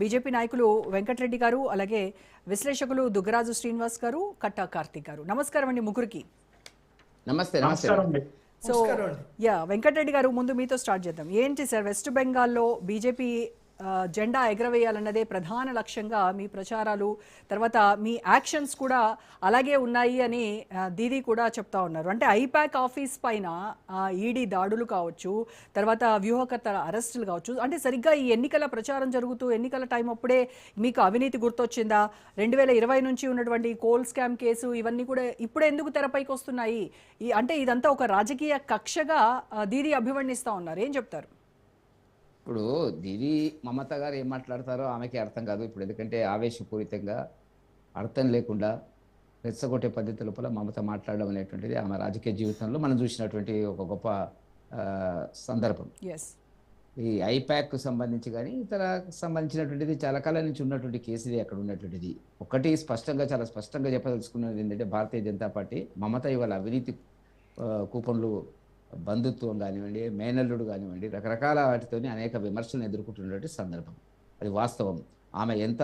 BJP నాయకులు వెంకటరెడ్డి గారు, అలాగే విశ్లేషకులు దుగ్గరాజు శ్రీనివాస్ గారు, కట్టా కార్తీక్ గారు. నమస్కారం అండి ముగ్గురికి. నమస్తే నమస్తే నమస్కారం అండి. సో వెంకటరెడ్డి గారు, ముందు మీతో స్టార్ట్ చేద్దాం. ఏంటి సార్, వెస్ట్ బెంగాల్లో బీజేపీ జెండా ఎగరవేయాలన్నదే ప్రధాన లక్ష్యంగా మీ ప్రచారాలు, తర్వాత మీ యాక్షన్స్ కూడా అలాగే ఉన్నాయి అని దీదీ కూడా చెప్తా ఉన్నారు. అంటే ఐపాక్ ఆఫీస్ పైన ఈడీ దాడులు కావచ్చు, తర్వాత వ్యూహకర్తల అరెస్టులు కావచ్చు, అంటే సరిగ్గా ఈ ఎన్నికల ప్రచారం జరుగుతూ ఎన్నికల టైం అప్పుడే మీకు అవినీతి గుర్తొచ్చిందా? 2020 నుంచి ఉన్నటువంటి కోల్ స్కామ్ కేసు, ఇవన్నీ కూడా ఇప్పుడు ఎందుకు తెరపైకి వస్తున్నాయి? అంటే ఇదంతా ఒక రాజకీయ కక్షగా దీదీ అభివర్ణిస్తూ ఉన్నారు. ఏం చెప్తారు? ఇప్పుడు దీది మమత గారు ఏం మాట్లాడతారో ఆమెకి అర్థం కాదు ఇప్పుడు. ఎందుకంటే ఆవేశపూరితంగా అర్థం లేకుండా రెచ్చగొట్టే పద్ధతి లోపల మమత మాట్లాడడం అనేటువంటిది ఆమె రాజకీయ జీవితంలో మనం చూసినటువంటి ఒక గొప్ప సందర్భం. ఈ ఐపాక్ సంబంధించి కానీ ఇతర సంబంధించినటువంటిది చాలా కాలం నుంచి ఉన్నటువంటి కేసు ఇది. అక్కడ ఉన్నటువంటిది ఒకటి స్పష్టంగా, చాలా స్పష్టంగా చెప్పదలుచుకున్నది ఏంటంటే, భారతీయ జనతా పార్టీ మమత ఇవాళ అవినీతి కూపన్లు, బంధుత్వం కానివ్వండి, మేనల్లుడు కానివ్వండి, రకరకాల వాటితోని అనేక విమర్శలను ఎదుర్కొంటున్నటువంటి సందర్భం. అది వాస్తవం. ఆమె ఎంత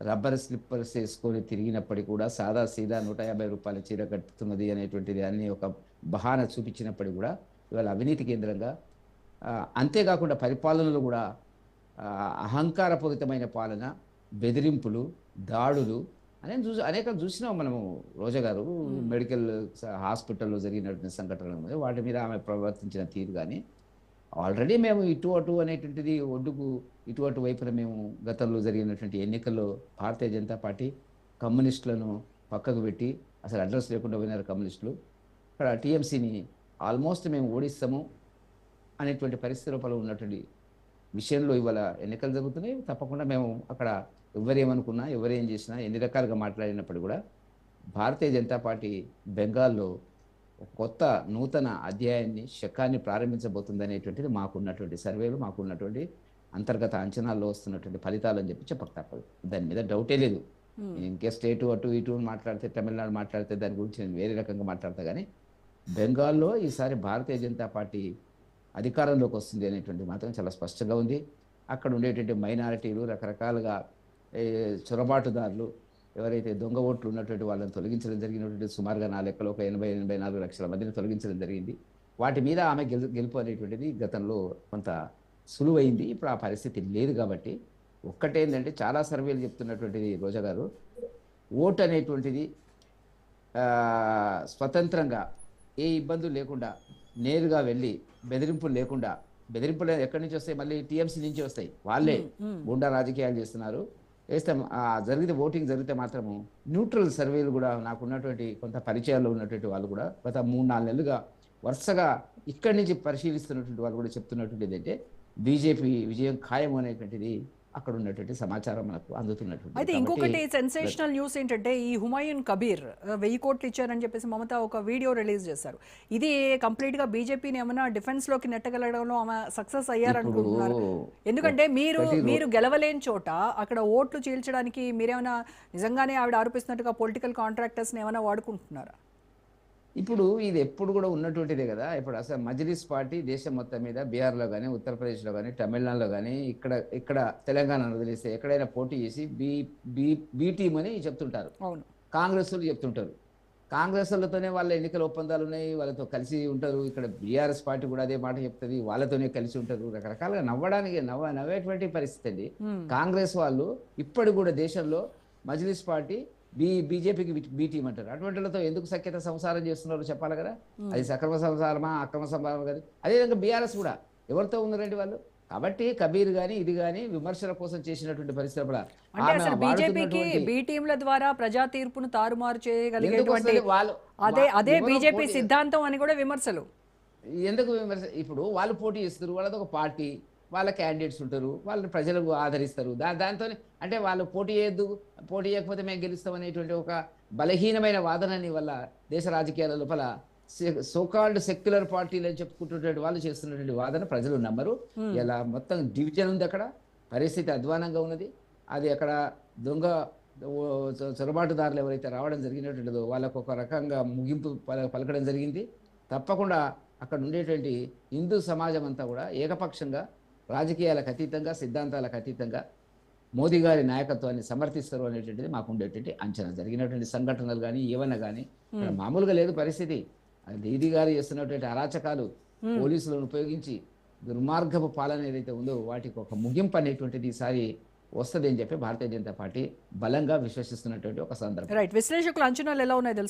రబ్బర్ స్లిప్పర్స్ వేసుకొని తిరిగినప్పటికీ కూడా సాదా సీదా 150 రూపాయల చీర కట్టుతున్నది అనేటువంటిది అన్ని ఒక బహాన చూపించినప్పటికీ కూడా ఇవాళ అవినీతి కేంద్రంగా, అంతేకాకుండా పరిపాలనలో కూడా అహంకారపూరితమైన పాలన, బెదిరింపులు, దాడులు అనేక చూసినాం మనము. రోజా గారు మెడికల్ హాస్పిటల్లో జరిగినటువంటి సంఘటనలు, వాటి మీద ఆమె ప్రవర్తించిన తీరు కానీ, ఆల్రెడీ మేము ఇటు అటు అనేటువంటిది ఒడ్డుకు ఇటు అటు వైపున మేము గతంలో జరిగినటువంటి ఎన్నికల్లో భారతీయ జనతా పార్టీ కమ్యూనిస్టులను పక్కకు పెట్టి అసలు అడ్రస్ లేకుండా పోయినారు కమ్యూనిస్టులు. అక్కడ టీఎంసీని ఆల్మోస్ట్ మేము ఓడిస్తాము అనేటువంటి పరిస్థితి లోపల ఉన్నటువంటి విషయంలో ఇవాళ ఎన్నికలు జరుగుతున్నాయి. తప్పకుండా మేము అక్కడ ఎవరేమనుకున్నా, ఎవరేం చేసినా, ఎన్ని రకాలుగా మాట్లాడినప్పుడు కూడా భారతీయ జనతా పార్టీ బెంగాల్లో కొత్త నూతన అధ్యాయాన్ని, శకాన్ని ప్రారంభించబోతుంది అనేటువంటిది మాకున్నటువంటి సర్వేలు, మాకున్నటువంటి అంతర్గత అంచనాల్లో వస్తున్నటువంటి ఫలితాలు అని చెప్పి చెప్పక తప్పదు. దాని మీద డౌటే లేదు. ఇంకే స్టేటు అటు ఇటు మాట్లాడితే, తమిళనాడు మాట్లాడితే దాని గురించి నేను వేరే రకంగా మాట్లాడతా. కానీ బెంగాల్లో ఈసారి భారతీయ జనతా పార్టీ అధికారంలోకి వస్తుంది అనేటువంటి మాత్రం చాలా స్పష్టంగా ఉంది. అక్కడ ఉండేటువంటి మైనారిటీలు, రకరకాలుగా చొరబాటుదారులు, ఎవరైతే దొంగ ఓట్లు ఉన్నటువంటి వాళ్ళని తొలగించడం జరిగినటువంటి, సుమారుగా నా లెక్కలో ఒక 80-84 లక్షల మందిని తొలగించడం జరిగింది. వాటి మీద ఆమె గెలుపు అనేటువంటిది గతంలో కొంత సులువైంది. ఇప్పుడు ఆ పరిస్థితి లేదు. కాబట్టి ఒక్కటేంటంటే, చాలా సర్వేలు చెప్తున్నటువంటిది రోజా గారు, ఓటు అనేటువంటిది స్వతంత్రంగా ఏ ఇబ్బందులు లేకుండా నేరుగా వెళ్ళి, బెదిరింపులు లేకుండా, బెదిరింపులు ఎక్కడి నుంచి వస్తాయి? మళ్ళీ టీఎంసీ నుంచి వస్తాయి. వాళ్ళే గుండా రాజకీయాలు చేస్తున్నారు. వేస్తే జరిగితే, ఓటింగ్ జరిగితే మాత్రము న్యూట్రల్ సర్వేలు కూడా, నాకున్నటువంటి కొంత పరిచయాల్లో ఉన్నటువంటి వాళ్ళు కూడా గత 3-4 నెలలుగా వరుసగా ఇక్కడి నుంచి పరిశీలిస్తున్నటువంటి వాళ్ళు కూడా చెప్తున్నటువంటిది ఏంటంటే, బీజేపీ విజయం ఖాయం అనేటువంటిది అక్కడ ఉన్నటువంటి సమాచారం మనకు అందుతున్నటువంటి. అయితే ఇంకొకటి సెన్సేషనల్ న్యూస్ ఏంటంటే, ఈ హుమాయూన్ కబీర్ 1000 కోట్లు ఇచ్చారని చెప్పేసి మమత ఒక వీడియో రిలీజ్ చేశారు. ఇది కంప్లీట్ గా బీజేపీని ఏమైనా డిఫెన్స్ లోకి నెట్టగలడంలో ఆమె సక్సెస్ అయ్యారనుకుంటున్నారు? ఎందుకంటే మీరు గెలవలేని చోట అక్కడ ఓట్లు చీల్చడానికి మీరేమైనా నిజంగానే ఆవిడ ఆరోపిస్తున్నట్టుగా పొలిటికల్ కాంట్రాక్టర్స్ ఏమైనా వాడుకుంటున్నారా? ఇప్పుడు ఇది ఎప్పుడు కూడా ఉన్నటువంటిదే కదా. ఇప్పుడు అసలు మజ్లిస్ పార్టీ దేశం మొత్తం మీద, బీహార్లో కానీ, ఉత్తరప్రదేశ్లో కానీ, తమిళనాడులో కానీ, ఇక్కడ తెలంగాణలో వదిలేస్తే ఎక్కడైనా పోటీ చేసి బీ టీం అని చెప్తుంటారు. కాంగ్రెస్ వాళ్ళు చెప్తుంటారు. కాంగ్రెస్ వాళ్ళతోనే వాళ్ళ ఎన్నికల ఒప్పందాలు ఉన్నాయి, వాళ్ళతో కలిసి ఉంటారు. ఇక్కడ బీఆర్ఎస్ పార్టీ కూడా అదే మాట చెప్తుంది, వాళ్ళతోనే కలిసి ఉంటారు. రకరకాలుగా నవ్వేటువంటి పరిస్థితి అండి. కాంగ్రెస్ వాళ్ళు ఇప్పటి కూడా దేశంలో మజ్లిస్ పార్టీ బీజేపీకి బీ టీం అంటారు. అటువంటితో ఎందుకు సఖ్యత సంసారం చేస్తున్నారో చెప్పాలి కదా. అది సక్రమ సంసారమా, అక్రమ సంసారం కదా. అదేవిధంగా బీఆర్ఎస్ కూడా ఎవరితో ఉన్నారండి వాళ్ళు. కాబట్టి కబీర్ గాని, ఇది గాని విమర్శల కోసం చేసినటువంటి పరిస్థితి బీ టీంల ద్వారా ప్రజా తీర్పును తారుమారు చేయగలిగేటువంటి అదే బీజేపీ సిద్ధాంతం అని కూడా విమర్శలు. ఎందుకు విమర్శ? ఇప్పుడు వాళ్ళు పోటీ చేస్తారు, వాళ్ళది ఒక పార్టీ, వాళ్ళ క్యాండిడేట్స్ ఉంటారు, వాళ్ళని ప్రజలకు ఆదరిస్తారు. దాంతో అంటే వాళ్ళు పోటీ చేయకపోతే మేము గెలుస్తాం అనేటువంటి ఒక బలహీనమైన వాదనని వల్ల దేశ రాజకీయాల లోపల సోకాల్డ్ సెక్యులర్ పార్టీలు అని చెప్పుకుంటున్నటువంటి వాళ్ళు చేస్తున్నటువంటి వాదన ప్రజలు నమ్మరు. ఇలా మొత్తం డివిజన్ ఉంది, అక్కడ పరిస్థితి అధ్వానంగా ఉన్నది. అది అక్కడ దొంగ చొరబాటుదారులు ఎవరైతే రావడం జరిగినటువంటిదో వాళ్ళకు ఒక రకంగా ముగింపు పలకడం జరిగింది. తప్పకుండా అక్కడ ఉండేటువంటి హిందూ సమాజం అంతా కూడా ఏకపక్షంగా, రాజకీయాలకు అతీతంగా, సిద్ధాంతాలకు అతీతంగా మోదీ గారి నాయకత్వాన్ని సమర్థిస్తారు అనేటువంటిది మాకు ఉండేటువంటి అంచనా. జరిగినటువంటి సంఘటనలు కానీ ఏమన్నా కానీ ఇక్కడ మామూలుగా లేదు పరిస్థితి. దీదీ గారు చేస్తున్నటువంటి అరాచకాలు, పోలీసులను ఉపయోగించి దుర్మార్గపు పాలన ఏదైతే ఉందో వాటికి ఒక ముగింపు అనేటువంటిది ఈసారి వస్తుంది అని చెప్పి భారతీయ జనతా పార్టీ బలంగా విశ్వసిస్తున్నటువంటి ఒక సందర్భం. రైట్, విశ్లేషకుల అంచనాలు ఎలా ఉన్నాయి తెలుసు